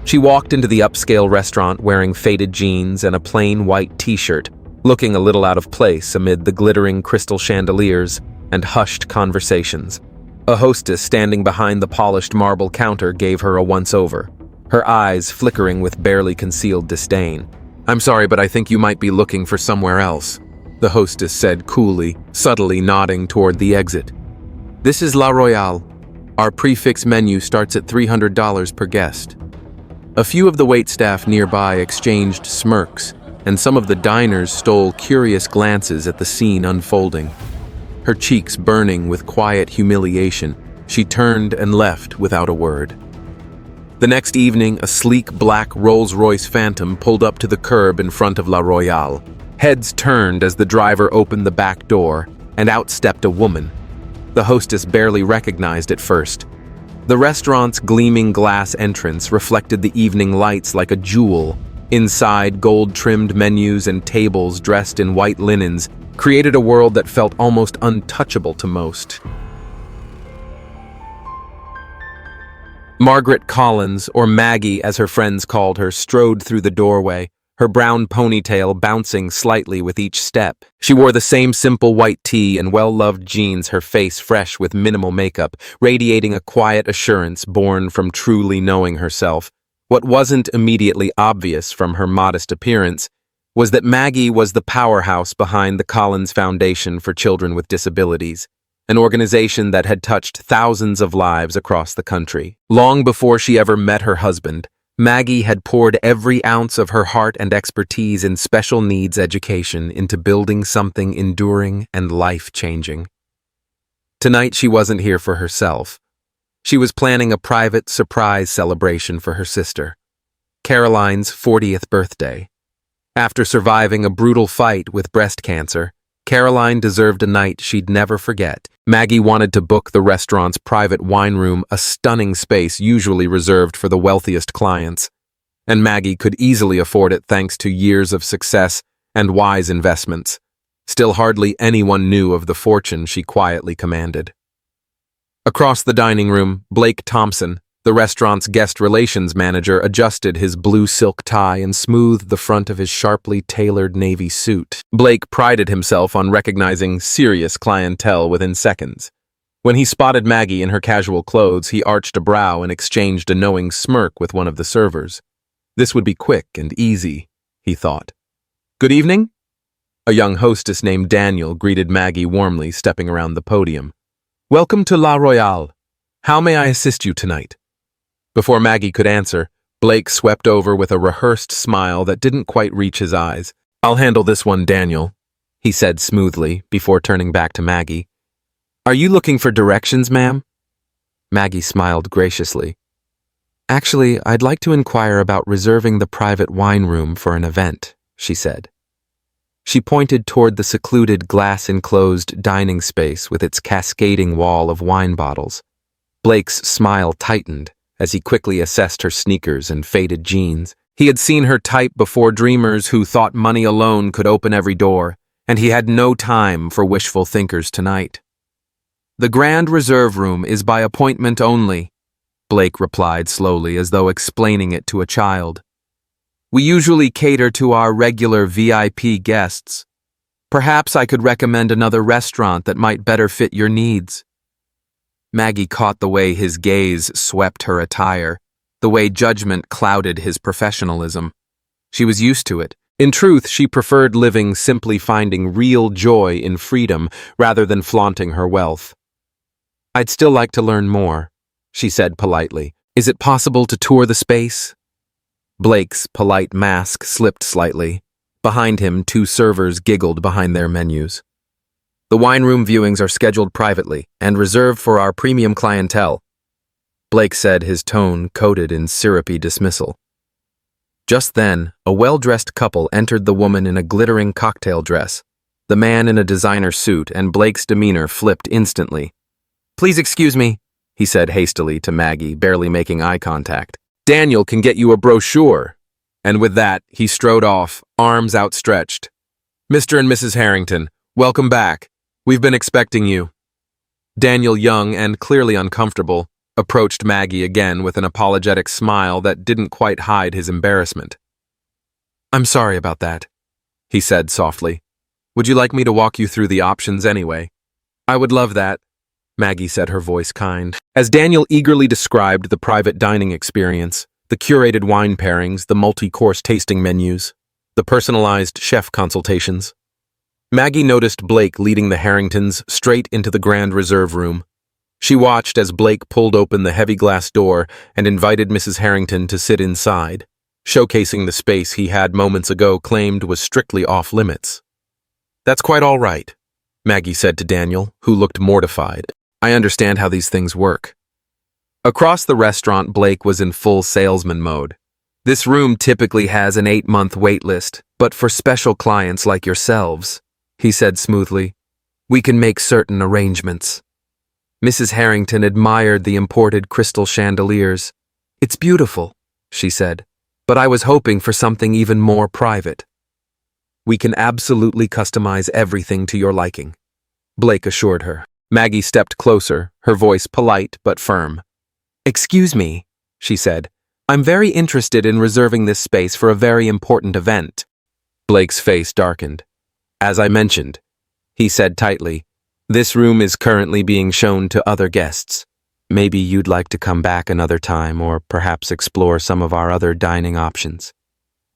She walked into the upscale restaurant wearing faded jeans and a plain white t-shirt, looking a little out of place amid the glittering crystal chandeliers and hushed conversations. A hostess standing behind the polished marble counter gave her a once-over, her eyes flickering with barely concealed disdain. "I'm sorry, but I think you might be looking for somewhere else," the hostess said coolly, subtly nodding toward the exit. "This is La Royale. Our prix menu starts at $300 per guest." A few of the waitstaff nearby exchanged smirks, and some of the diners stole curious glances at the scene unfolding. Her cheeks burning with quiet humiliation, she turned and left without a word. The next evening, a sleek black Rolls-Royce Phantom pulled up to the curb in front of La Royale. Heads turned as the driver opened the back door, and out stepped a woman. The hostess barely recognized at first. The restaurant's gleaming glass entrance reflected the evening lights like a jewel. Inside, gold-trimmed menus and tables dressed in white linens created a world that felt almost untouchable to most. Margaret Collins, or Maggie as her friends called her, strode through the doorway, her brown ponytail bouncing slightly with each step. She wore the same simple white tee and well-loved jeans, her face fresh with minimal makeup, radiating a quiet assurance born from truly knowing herself. What wasn't immediately obvious from her modest appearance was that Maggie was the powerhouse behind the Collins Foundation for Children with Disabilities, an organization that had touched thousands of lives across the country. Long before she ever met her husband, Maggie had poured every ounce of her heart and expertise in special needs education into building something enduring and life-changing. Tonight she wasn't here for herself. She was planning a private surprise celebration for her sister, Caroline's 40th birthday. After surviving a brutal fight with breast cancer, Caroline deserved a night she'd never forget. Maggie wanted to book the restaurant's private wine room, a stunning space usually reserved for the wealthiest clients. And Maggie could easily afford it thanks to years of success and wise investments. Still, hardly anyone knew of the fortune she quietly commanded. Across the dining room, Blake Thompson, the restaurant's guest relations manager, adjusted his blue silk tie and smoothed the front of his sharply tailored navy suit. Blake prided himself on recognizing serious clientele within seconds. When he spotted Maggie in her casual clothes, he arched a brow and exchanged a knowing smirk with one of the servers. This would be quick and easy, he thought. "Good evening?" A young hostess named Daniel greeted Maggie warmly, stepping around the podium. "Welcome to La Royale. How may I assist you tonight?" Before Maggie could answer, Blake swept over with a rehearsed smile that didn't quite reach his eyes. "I'll handle this one, Daniel," he said smoothly before turning back to Maggie. "Are you looking for directions, ma'am?" Maggie smiled graciously. "Actually, I'd like to inquire about reserving the private wine room for an event," she said. She pointed toward the secluded glass-enclosed dining space with its cascading wall of wine bottles. Blake's smile tightened as he quickly assessed her sneakers and faded jeans. He had seen her type before, dreamers who thought money alone could open every door, and he had no time for wishful thinkers tonight. "The Grand Reserve Room is by appointment only," Blake replied slowly, as though explaining it to a child. "We usually cater to our regular VIP guests. Perhaps I could recommend another restaurant that might better fit your needs." Maggie caught the way his gaze swept her attire, the way judgment clouded his professionalism. She was used to it. In truth, she preferred living, simply finding real joy in freedom rather than flaunting her wealth. "I'd still like to learn more," she said politely. "Is it possible to tour the space?" Blake's polite mask slipped slightly. Behind him, two servers giggled behind their menus. "The wine room viewings are scheduled privately and reserved for our premium clientele," Blake said, his tone coated in syrupy dismissal. Just then, a well-dressed couple entered the woman in a glittering cocktail dress, the man in a designer suit, and Blake's demeanor flipped instantly. "Please excuse me," he said hastily to Maggie, barely making eye contact. "Daniel can get you a brochure." And with that, he strode off, arms outstretched. "Mr. and Mrs. Harrington, welcome back. We've been expecting you." Daniel, young and clearly uncomfortable, approached Maggie again with an apologetic smile that didn't quite hide his embarrassment. "I'm sorry about that," he said softly. "Would you like me to walk you through the options anyway?" "I would love that," Maggie said, her voice kind. As Daniel eagerly described the private dining experience, the curated wine pairings, the multi-course tasting menus, the personalized chef consultations, Maggie noticed Blake leading the Harringtons straight into the Grand Reserve room. She watched as Blake pulled open the heavy glass door and invited Mrs. Harrington to sit inside, showcasing the space he had moments ago claimed was strictly off-limits. "That's quite all right," Maggie said to Daniel, who looked mortified. "I understand how these things work." Across the restaurant, Blake was in full salesman mode. "This room typically has an 8-month wait list, but for special clients like yourselves," he said smoothly, "we can make certain arrangements." Mrs. Harrington admired the imported crystal chandeliers. "It's beautiful," she said, "but I was hoping for something even more private." "We can absolutely customize everything to your liking," Blake assured her. Maggie stepped closer, her voice polite but firm. "Excuse me," she said. "I'm very interested in reserving this space for a very important event." Blake's face darkened. "As I mentioned," he said tightly, "this room is currently being shown to other guests. Maybe you'd like to come back another time or perhaps explore some of our other dining options."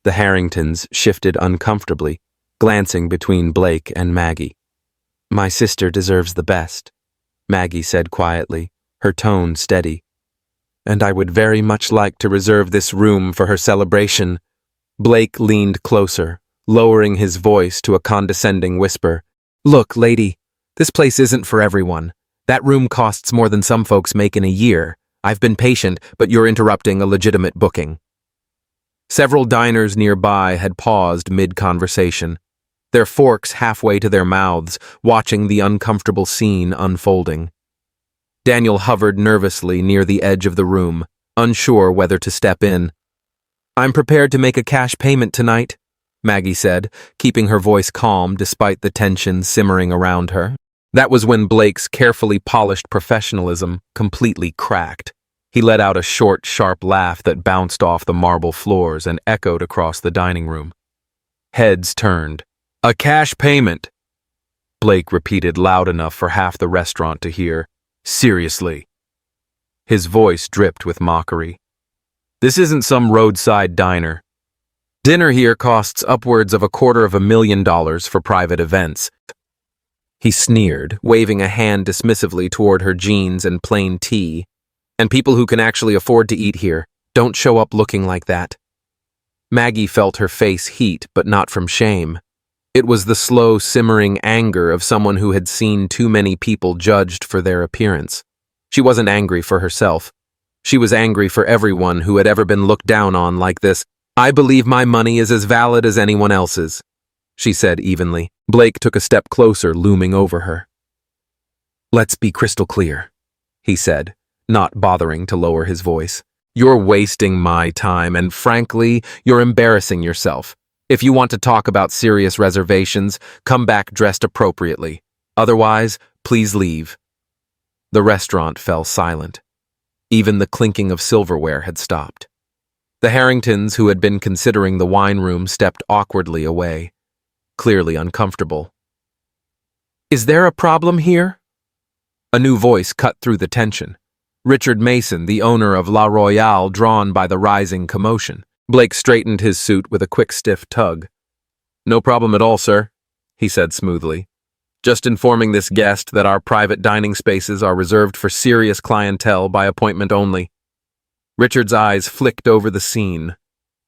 The Harringtons shifted uncomfortably, glancing between Blake and Maggie. "My sister deserves the best," Maggie said quietly, her tone steady. "And I would very much like to reserve this room for her celebration." Blake leaned closer, lowering his voice to a condescending whisper. "Look, lady, this place isn't for everyone. That room costs more than some folks make in a year. I've been patient, but you're interrupting a legitimate booking." Several diners nearby had paused mid-conversation, their forks halfway to their mouths, watching the uncomfortable scene unfolding. Daniel hovered nervously near the edge of the room, unsure whether to step in. "I'm prepared to make a cash payment tonight," Maggie said, keeping her voice calm despite the tension simmering around her. That was when Blake's carefully polished professionalism completely cracked. He let out a short, sharp laugh that bounced off the marble floors and echoed across the dining room. Heads turned. "A cash payment," Blake repeated loud enough for half the restaurant to hear. "Seriously." His voice dripped with mockery. "This isn't some roadside diner. Dinner here costs upwards of $250,000 for private events." He sneered, waving a hand dismissively toward her jeans and plain tee. "And people who can actually afford to eat here don't show up looking like that." Maggie felt her face heat, but not from shame. It was the slow, simmering anger of someone who had seen too many people judged for their appearance. She wasn't angry for herself. She was angry for everyone who had ever been looked down on like this. "I believe my money is as valid as anyone else's," she said evenly. Blake took a step closer, looming over her. "Let's be crystal clear," he said, not bothering to lower his voice. "You're wasting my time, and frankly, you're embarrassing yourself. If you want to talk about serious reservations, come back dressed appropriately. Otherwise, please leave." The restaurant fell silent. Even the clinking of silverware had stopped. The Harringtons, who had been considering the wine room, stepped awkwardly away, clearly uncomfortable. "Is there a problem here?" A new voice cut through the tension. Richard Mason, the owner of La Royale, drawn by the rising commotion. Blake straightened his suit with a quick, stiff tug. "No problem at all, sir," he said smoothly. "Just informing this guest that our private dining spaces are reserved for serious clientele by appointment only." Richard's eyes flicked over the scene.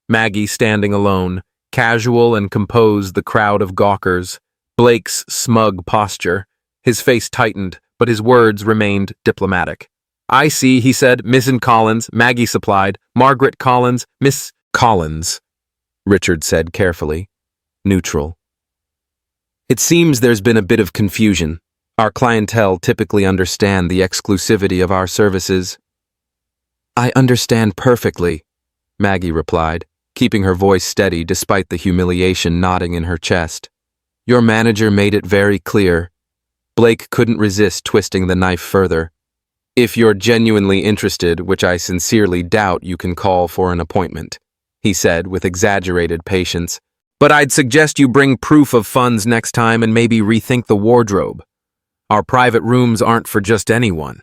Maggie standing alone, casual and composed, the crowd of gawkers. Blake's smug posture. His face tightened, but his words remained diplomatic. "I see," he said. "Mrs. Collins," Maggie supplied. "Margaret Collins, Miss Collins," Richard said carefully, neutral. "It seems there's been a bit of confusion. Our clientele typically understand the exclusivity of our services." "I understand perfectly," Maggie replied, keeping her voice steady despite the humiliation knotting in her chest. "Your manager made it very clear." Blake couldn't resist twisting the knife further. If you're genuinely interested, which I sincerely doubt, you can call for an appointment, he said with exaggerated patience. But I'd suggest you bring proof of funds next time and maybe rethink the wardrobe. Our private rooms aren't for just anyone.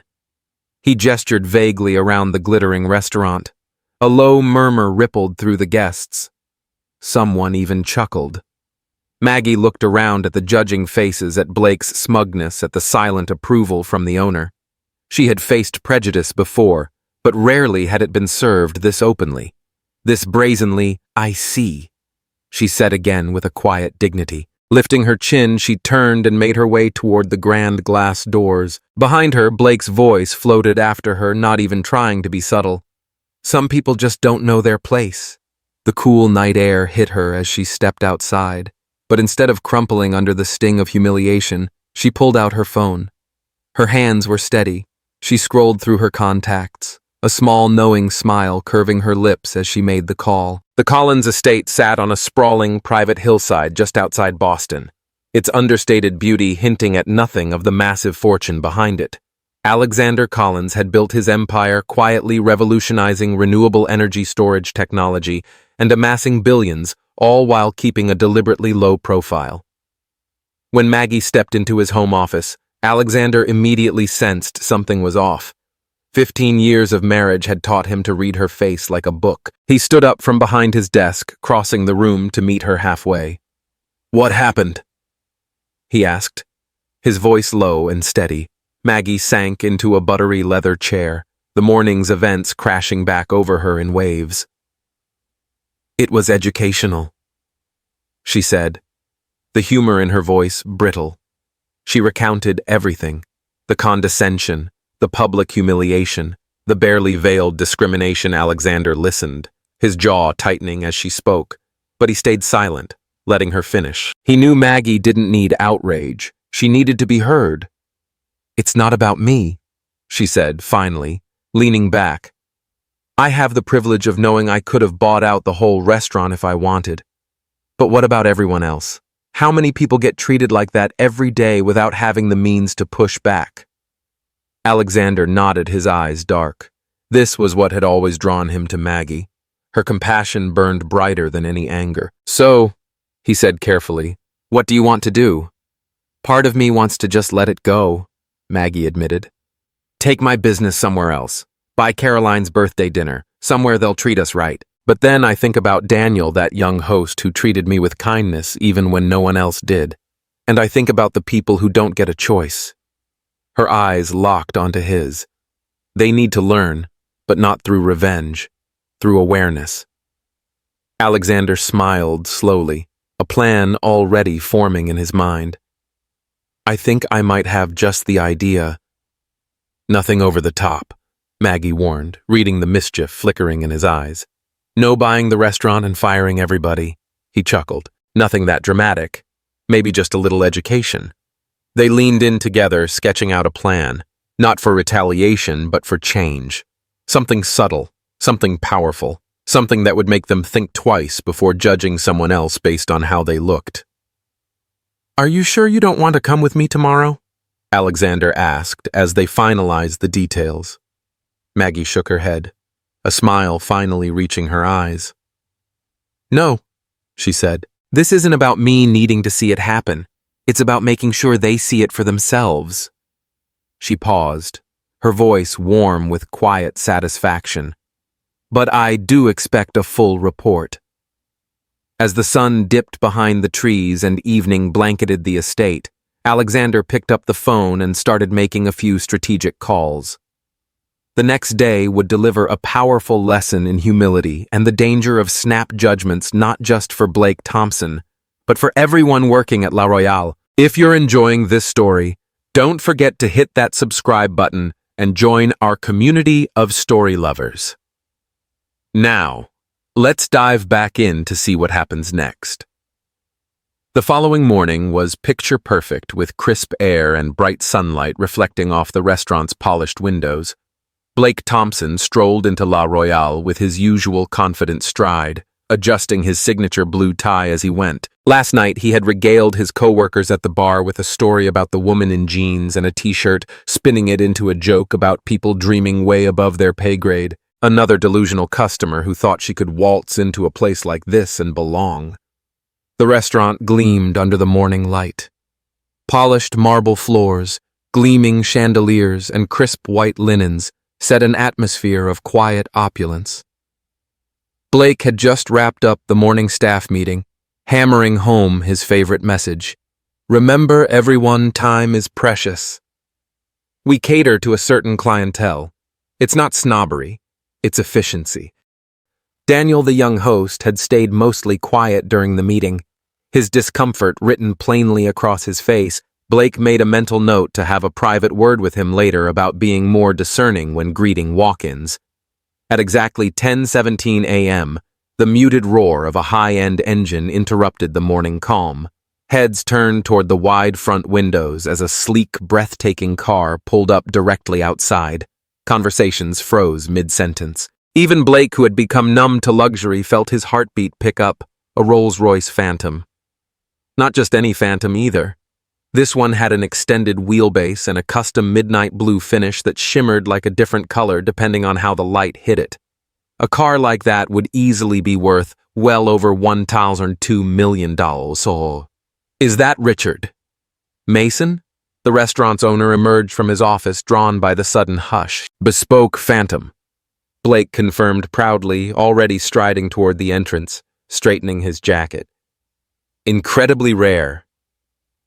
He gestured vaguely around the glittering restaurant. A low murmur rippled through the guests. Someone even chuckled. Maggie looked around at the judging faces, at Blake's smugness, at the silent approval from the owner. She had faced prejudice before, but rarely had it been served this openly. This brazenly, "I see," she said again with a quiet dignity. Lifting her chin, she turned and made her way toward the grand glass doors. Behind her, Blake's voice floated after her, not even trying to be subtle. Some people just don't know their place. The cool night air hit her as she stepped outside, but instead of crumpling under the sting of humiliation, she pulled out her phone. Her hands were steady. She scrolled through her contacts, a small knowing smile curving her lips as she made the call. The Collins estate sat on a sprawling private hillside just outside Boston, its understated beauty hinting at nothing of the massive fortune behind it. Alexander Collins had built his empire quietly revolutionizing renewable energy storage technology and amassing billions, all while keeping a deliberately low profile. When Maggie stepped into his home office, Alexander immediately sensed something was off. 15 years of marriage had taught him to read her face like a book. He stood up from behind his desk, crossing the room to meet her halfway. "What happened?" he asked, his voice low and steady. Maggie sank into a buttery leather chair, the morning's events crashing back over her in waves. "It was educational," she said, the humor in her voice brittle. She recounted everything, the condescension, the public humiliation, the barely veiled discrimination. Alexander listened, his jaw tightening as she spoke, but he stayed silent, letting her finish. He knew Maggie didn't need outrage. She needed to be heard. "It's not about me," she said, finally, leaning back. "I have the privilege of knowing I could have bought out the whole restaurant if I wanted. But what about everyone else? How many people get treated like that every day without having the means to push back?" Alexander nodded, his eyes dark. This was what had always drawn him to Maggie. Her compassion burned brighter than any anger. "So," he said carefully, "what do you want to do?" "Part of me wants to just let it go," Maggie admitted. "Take my business somewhere else. Buy Caroline's birthday dinner, somewhere they'll treat us right. But then I think about Daniel, that young host who treated me with kindness even when no one else did. And I think about the people who don't get a choice." Her eyes locked onto his. "They need to learn, but not through revenge, through awareness." Alexander smiled slowly, a plan already forming in his mind. "I think I might have just the idea." "Nothing over the top," Maggie warned, reading the mischief flickering in his eyes. "No buying the restaurant and firing everybody," he chuckled. "Nothing that dramatic. Maybe just a little education." They leaned in together, sketching out a plan, not for retaliation, but for change. Something subtle, something powerful, something that would make them think twice before judging someone else based on how they looked. "Are you sure you don't want to come with me tomorrow?" Alexander asked as they finalized the details. Maggie shook her head, a smile finally reaching her eyes. "No," she said. "This isn't about me needing to see it happen. It's about making sure they see it for themselves." She paused, her voice warm with quiet satisfaction. "But I do expect a full report." As the sun dipped behind the trees and evening blanketed the estate, Alexander picked up the phone and started making a few strategic calls. The next day would deliver a powerful lesson in humility and the danger of snap judgments, not just for Blake Thompson, but for everyone working at La Royale. If you're enjoying this story, don't forget to hit that subscribe button and join our community of story lovers. Now, let's dive back in to see what happens next. The following morning was picture perfect, with crisp air and bright sunlight reflecting off the restaurant's polished windows. Blake Thompson strolled into La Royale with his usual confident stride, adjusting his signature blue tie as he went. Last night, he had regaled his coworkers at the bar with a story about the woman in jeans and a t-shirt, spinning it into a joke about people dreaming way above their pay grade. Another delusional customer who thought she could waltz into a place like this and belong. The restaurant gleamed under the morning light. Polished marble floors, gleaming chandeliers, and crisp white linens set an atmosphere of quiet opulence. Blake had just wrapped up the morning staff meeting, hammering home his favorite message. Remember, everyone, time is precious. We cater to a certain clientele. It's not snobbery, it's efficiency. Daniel, the young host, had stayed mostly quiet during the meeting. His discomfort written plainly across his face. Blake made a mental note to have a private word with him later about being more discerning when greeting walk-ins. At exactly 10:17 a.m., the muted roar of a high-end engine interrupted the morning calm. Heads turned toward the wide front windows as a sleek, breathtaking car pulled up directly outside. Conversations froze mid-sentence. Even Blake, who had become numb to luxury, felt his heartbeat pick up. A Rolls-Royce Phantom. Not just any Phantom either. This one had an extended wheelbase and a custom midnight blue finish that shimmered like a different color depending on how the light hit it. A car like that would easily be worth well over $1,2 million. So, is that Richard Mason? The restaurant's owner emerged from his office, drawn by the sudden hush. Bespoke Phantom. Blake confirmed proudly, already striding toward the entrance, straightening his jacket. Incredibly rare.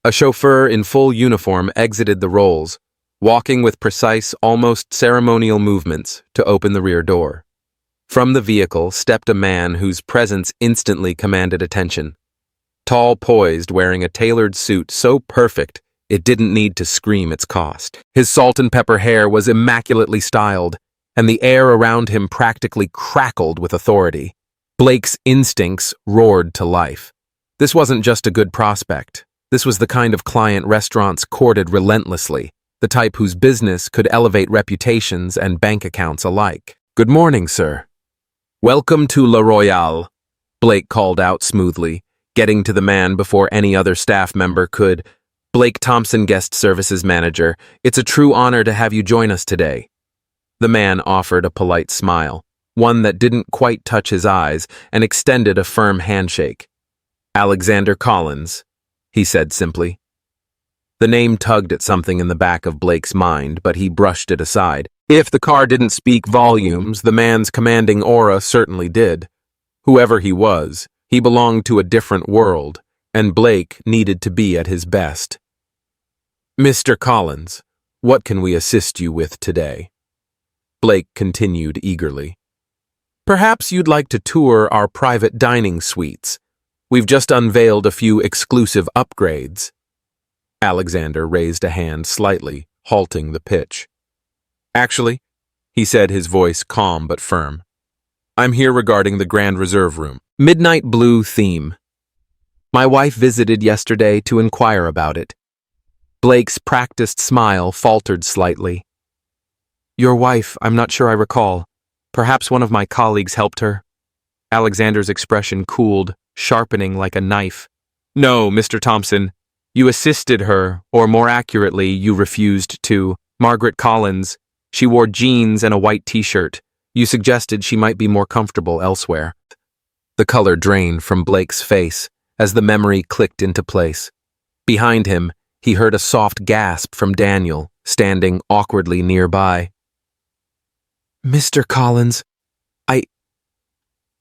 A chauffeur in full uniform exited the rolls, walking with precise, almost ceremonial movements to open the rear door. From the vehicle stepped a man whose presence instantly commanded attention. Tall, poised, wearing a tailored suit so perfect it didn't need to scream its cost. His salt and pepper hair was immaculately styled, and the air around him practically crackled with authority. Blake's instincts roared to life. This wasn't just a good prospect. This was the kind of client restaurants courted relentlessly, the type whose business could elevate reputations and bank accounts alike. "Good morning, sir. Welcome to La Royale," Blake called out smoothly, getting to the man before any other staff member could. "Blake Thompson, guest services manager. It's a true honor to have you join us today." The man offered a polite smile, one that didn't quite touch his eyes, and extended a firm handshake. "Alexander Collins," he said simply. The name tugged at something in the back of Blake's mind, but he brushed it aside. If the car didn't speak volumes, the man's commanding aura certainly did. Whoever he was, he belonged to a different world, and Blake needed to be at his best. "Mr. Collins, what can we assist you with today?" Blake continued eagerly. "Perhaps you'd like to tour our private dining suites. We've just unveiled a few exclusive upgrades." Alexander raised a hand slightly, halting the pitch. "Actually," he said, his voice calm but firm, "I'm here regarding the Grand Reserve Room. Midnight blue theme. My wife visited yesterday to inquire about it." Blake's practiced smile faltered slightly. "Your wife, I'm not sure I recall. Perhaps one of my colleagues helped her." Alexander's expression cooled, sharpening like a knife. "No, Mr. Thompson. You assisted her, or more accurately, you refused to. Margaret Collins. She wore jeans and a white t-shirt. You suggested she might be more comfortable elsewhere." The color drained from Blake's face as the memory clicked into place. Behind him, he heard a soft gasp from Daniel, standing awkwardly nearby. "Mr. Collins,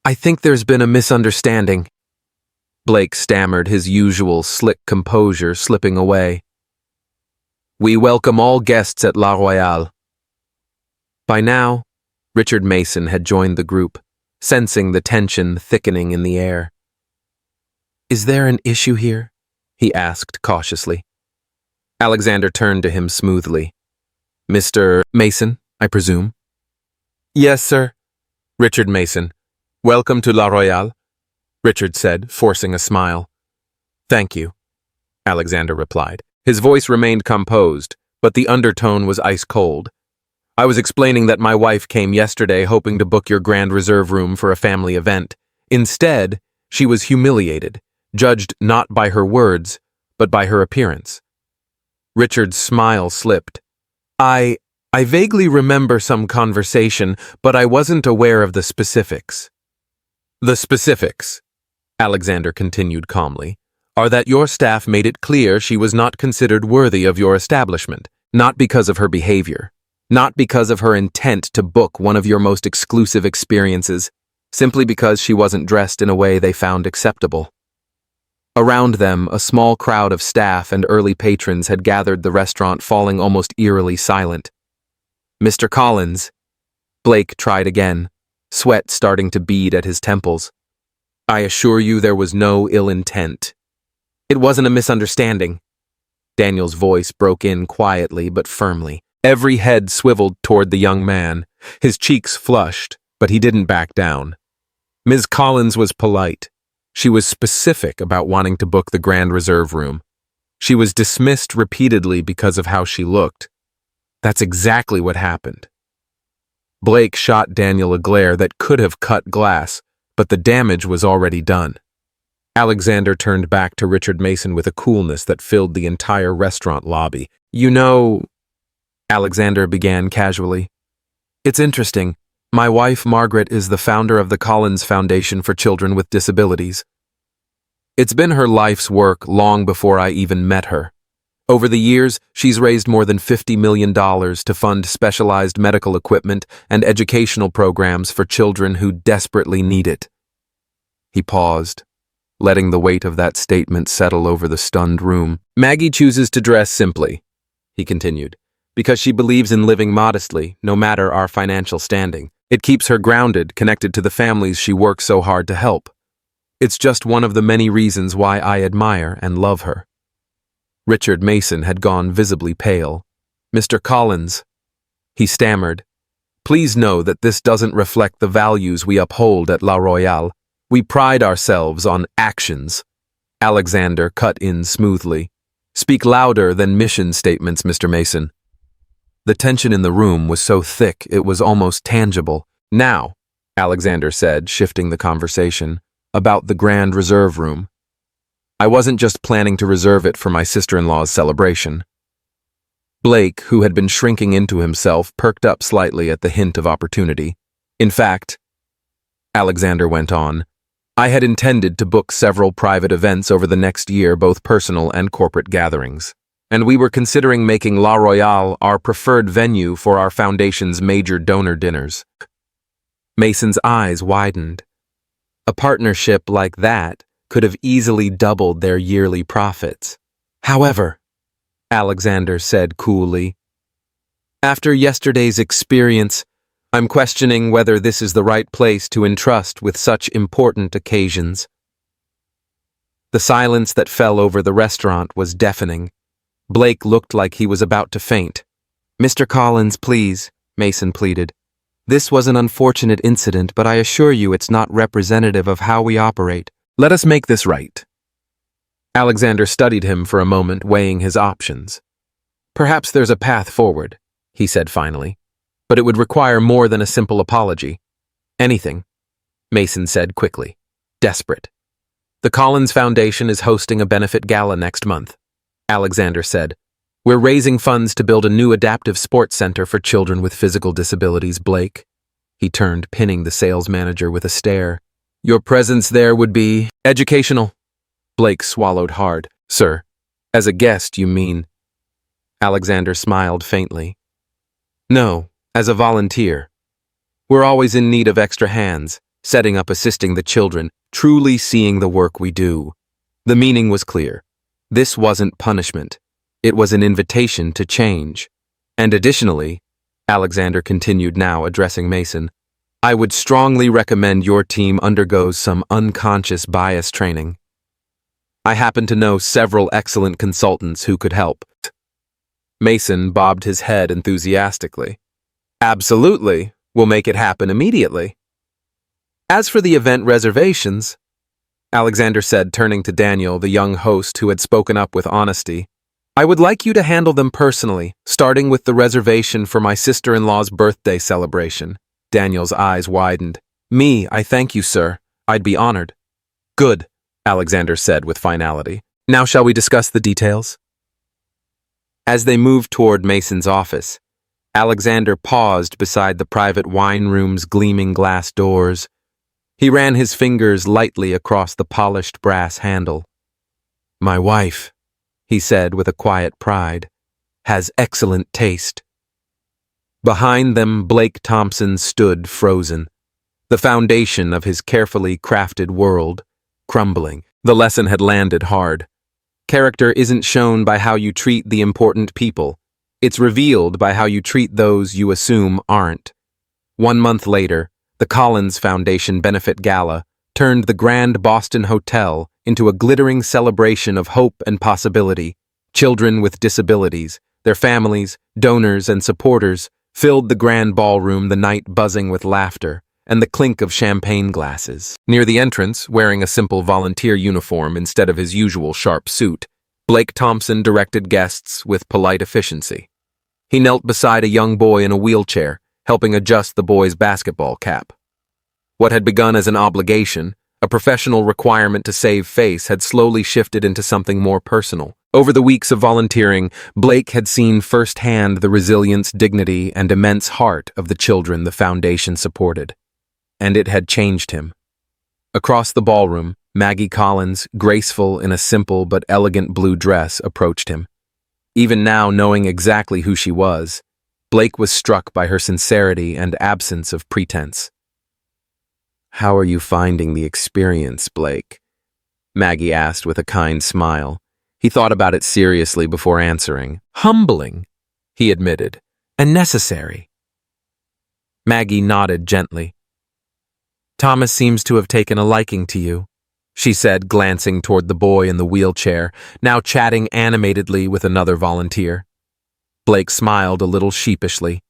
I think there's been a misunderstanding." Blake stammered, his usual slick composure slipping away. "We welcome all guests at La Royale." By now, Richard Mason had joined the group, sensing the tension thickening in the air. "Is there an issue here?" he asked cautiously. Alexander turned to him smoothly. "Mr. Mason, I presume?" "Yes, sir." "Richard Mason. Welcome to La Royale," Richard said, forcing a smile. "Thank you," Alexander replied. His voice remained composed, but the undertone was ice cold. "I was explaining that my wife came yesterday hoping to book your Grand Reserve Room for a family event. Instead, she was humiliated, judged not by her words, but by her appearance. Richard's smile slipped. I vaguely remember some conversation, but I wasn't aware of the specifics. The specifics, Alexander continued calmly, are that your staff made it clear she was not considered worthy of your establishment, not because of her behavior, not because of her intent to book one of your most exclusive experiences, simply because she wasn't dressed in a way they found acceptable. Around them, a small crowd of staff and early patrons had gathered, the restaurant falling almost eerily silent. Mr. Collins, Blake tried again, sweat starting to bead at his temples. I assure you there was no ill intent. It wasn't a misunderstanding. Daniel's voice broke in quietly but firmly. Every head swiveled toward the young man. His cheeks flushed, but he didn't back down. Ms. Collins was polite. She was specific about wanting to book the Grand Reserve room. She was dismissed repeatedly because of how she looked. That's exactly what happened. Blake shot Daniel a glare that could have cut glass, but the damage was already done. Alexander turned back to Richard Mason with a coolness that filled the entire restaurant lobby. You know, Alexander began casually, it's interesting. My wife, Margaret, is the founder of the Collins Foundation for Children with Disabilities. It's been her life's work long before I even met her. Over the years, she's raised more than $50 million to fund specialized medical equipment and educational programs for children who desperately need it. He paused, letting the weight of that statement settle over the stunned room. Maggie chooses to dress simply, he continued, because she believes in living modestly, no matter our financial standing. It keeps her grounded, connected to the families she works so hard to help. It's just one of the many reasons why I admire and love her. Richard Mason had gone visibly pale. Mr. Collins, he stammered, please know that this doesn't reflect the values we uphold at La Royale. We pride ourselves on actions. Alexander cut in smoothly. Speak louder than mission statements, Mr. Mason. The tension in the room was so thick it was almost tangible. Now, Alexander said, shifting the conversation, about the Grand Reserve room. I wasn't just planning to reserve it for my sister-in-law's celebration. Blake, who had been shrinking into himself, perked up slightly at the hint of opportunity. In fact, Alexander went on, I had intended to book several private events over the next year, both personal and corporate gatherings. And we were considering making La Royale our preferred venue for our foundation's major donor dinners. Mason's eyes widened. A partnership like that could have easily doubled their yearly profits. However, Alexander said coolly, after yesterday's experience, I'm questioning whether this is the right place to entrust with such important occasions. The silence that fell over the restaurant was deafening. Blake looked like he was about to faint. Mr. Collins, please, Mason pleaded. This was an unfortunate incident, but I assure you it's not representative of how we operate. Let us make this right. Alexander studied him for a moment, weighing his options. Perhaps there's a path forward, he said finally, but it would require more than a simple apology. Anything, Mason said quickly, desperate. The Collins Foundation is hosting a benefit gala next month, Alexander said. We're raising funds to build a new adaptive sports center for children with physical disabilities, Blake. He turned, pinning the sales manager with a stare. Your presence there would be educational. Blake swallowed hard. Sir, as a guest, you mean? Alexander smiled faintly. No, as a volunteer. We're always in need of extra hands, setting up, assisting the children, truly seeing the work we do. The meaning was clear. This wasn't punishment. It was an invitation to change. And additionally, Alexander continued, now addressing Mason, I would strongly recommend your team undergoes some unconscious bias training. I happen to know several excellent consultants who could help. Mason bobbed his head enthusiastically. Absolutely. We'll make it happen immediately. As for the event reservations, Alexander said, turning to Daniel, the young host who had spoken up with honesty, I would like you to handle them personally, starting with the reservation for my sister-in-law's birthday celebration. Daniel's eyes widened. Me, I thank you, sir. I'd be honored. Good. Alexander said with finality. Now shall we discuss the details? As they moved toward Mason's office, Alexander paused beside the private wine room's gleaming glass doors. He ran his fingers lightly across the polished brass handle. My wife, he said with a quiet pride, has excellent taste. Behind them, Blake Thompson stood frozen, the foundation of his carefully crafted world crumbling. The lesson had landed hard. Character isn't shown by how you treat the important people. It's revealed by how you treat those you assume aren't. 1 month later, the Collins Foundation Benefit Gala turned the Grand Boston Hotel into a glittering celebration of hope and possibility. Children with disabilities, their families, donors, and supporters filled the grand ballroom, the night buzzing with laughter and the clink of champagne glasses. Near the entrance, wearing a simple volunteer uniform instead of his usual sharp suit, Blake Thompson directed guests with polite efficiency. He knelt beside a young boy in a wheelchair, helping adjust the boy's basketball cap. What had begun as an obligation, a professional requirement to save face, had slowly shifted into something more personal. Over the weeks of volunteering, Blake had seen firsthand the resilience, dignity, and immense heart of the children the foundation supported. And it had changed him. Across the ballroom, Maggie Collins, graceful in a simple but elegant blue dress, approached him. Even now, knowing exactly who she was, Blake was struck by her sincerity and absence of pretense. How are you finding the experience, Blake? Maggie asked with a kind smile. He thought about it seriously before answering. Humbling, he admitted, and necessary. Maggie nodded gently. Thomas seems to have taken a liking to you, she said, glancing toward the boy in the wheelchair, now chatting animatedly with another volunteer. Blake smiled a little sheepishly.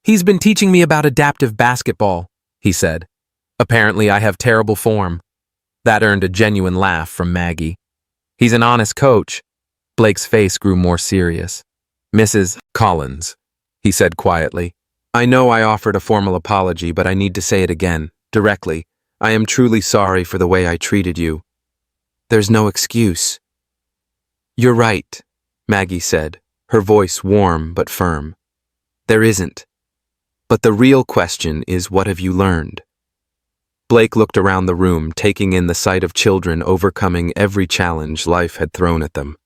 He's been teaching me about adaptive basketball, he said. Apparently I have terrible form. That earned a genuine laugh from Maggie. He's an honest coach. Blake's face grew more serious. Mrs. Collins, he said quietly. I know I offered a formal apology, but I need to say it again, directly. I am truly sorry for the way I treated you. There's no excuse. You're right, Maggie said, her voice warm but firm. There isn't. But the real question is, what have you learned? Blake looked around the room, taking in the sight of children overcoming every challenge life had thrown at them.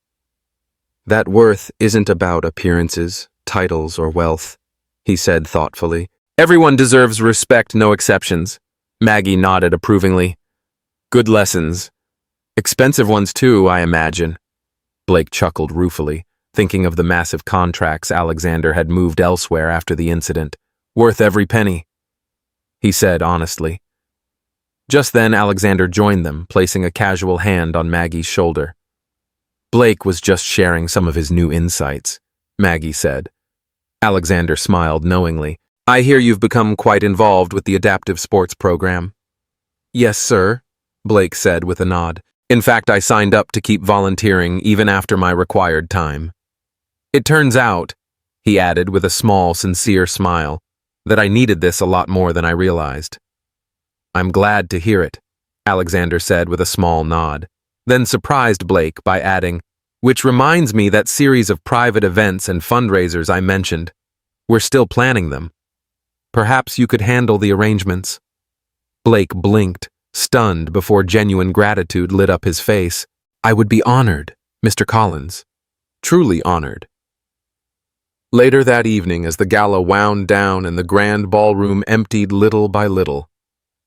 That worth isn't about appearances, titles, or wealth, he said thoughtfully. Everyone deserves respect, no exceptions. Maggie nodded approvingly. Good lessons. Expensive ones too, I imagine. Blake chuckled ruefully, thinking of the massive contracts Alexander had moved elsewhere after the incident. Worth every penny, he said honestly. Just then, Alexander joined them, placing a casual hand on Maggie's shoulder. Blake was just sharing some of his new insights, Maggie said. Alexander smiled knowingly. I hear you've become quite involved with the adaptive sports program. Yes, sir, Blake said with a nod. In fact, I signed up to keep volunteering even after my required time. It turns out, he added with a small, sincere smile, that I needed this a lot more than I realized. I'm glad to hear it, Alexander said with a small nod, then surprised Blake by adding, which reminds me that series of private events and fundraisers I mentioned. We're still planning them. Perhaps you could handle the arrangements. Blake blinked, stunned before genuine gratitude lit up his face. I would be honored, Mr. Collins. Truly honored. Later that evening, as the gala wound down and the grand ballroom emptied little by little,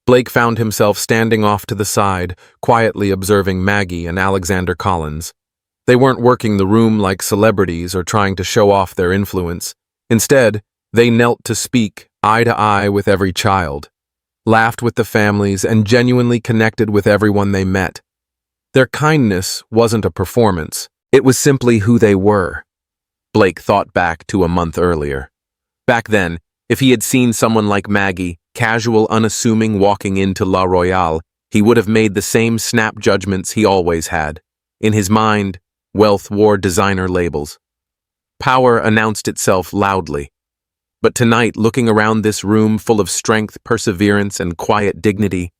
Blake found himself standing off to the side, quietly observing Maggie and Alexander Collins. They weren't working the room like celebrities or trying to show off their influence. Instead, they knelt to speak, eye to eye with every child, laughed with the families, and genuinely connected with everyone they met. Their kindness wasn't a performance. It was simply who they were. Blake thought back to a month earlier. Back then, if he had seen someone like Maggie, casual, unassuming, walking into La Royale, he would have made the same snap judgments he always had. In his mind, wealth wore designer labels. Power announced itself loudly. But tonight, looking around this room full of strength, perseverance, and quiet dignity,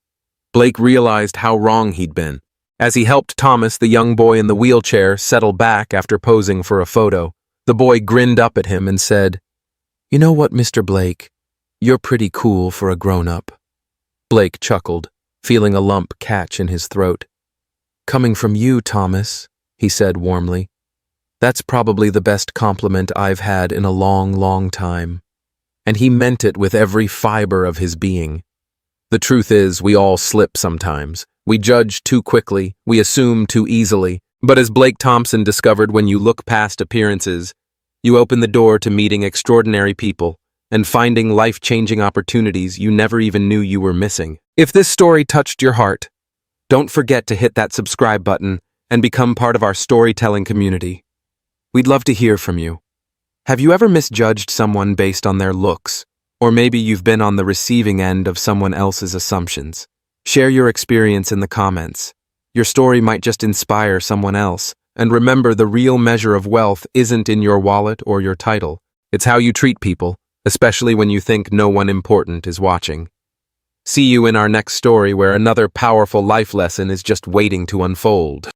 Blake realized how wrong he'd been. As he helped Thomas, the young boy in the wheelchair, settle back after posing for a photo, the boy grinned up at him and said, "You know what, Mr. Blake? You're pretty cool for a grown-up." Blake chuckled, feeling a lump catch in his throat. "Coming from you, Thomas," he said warmly. "That's probably the best compliment I've had in a long, long time." And he meant it with every fiber of his being. The truth is, we all slip sometimes. We judge too quickly, we assume too easily. But as Blake Thompson discovered, when you look past appearances, you open the door to meeting extraordinary people and finding life-changing opportunities you never even knew you were missing. If this story touched your heart, don't forget to hit that subscribe button and become part of our storytelling community. We'd love to hear from you. Have you ever misjudged someone based on their looks? Or maybe you've been on the receiving end of someone else's assumptions. Share your experience in the comments. Your story might just inspire someone else. And remember, the real measure of wealth isn't in your wallet or your title. It's how you treat people, especially when you think no one important is watching. See you in our next story, where another powerful life lesson is just waiting to unfold.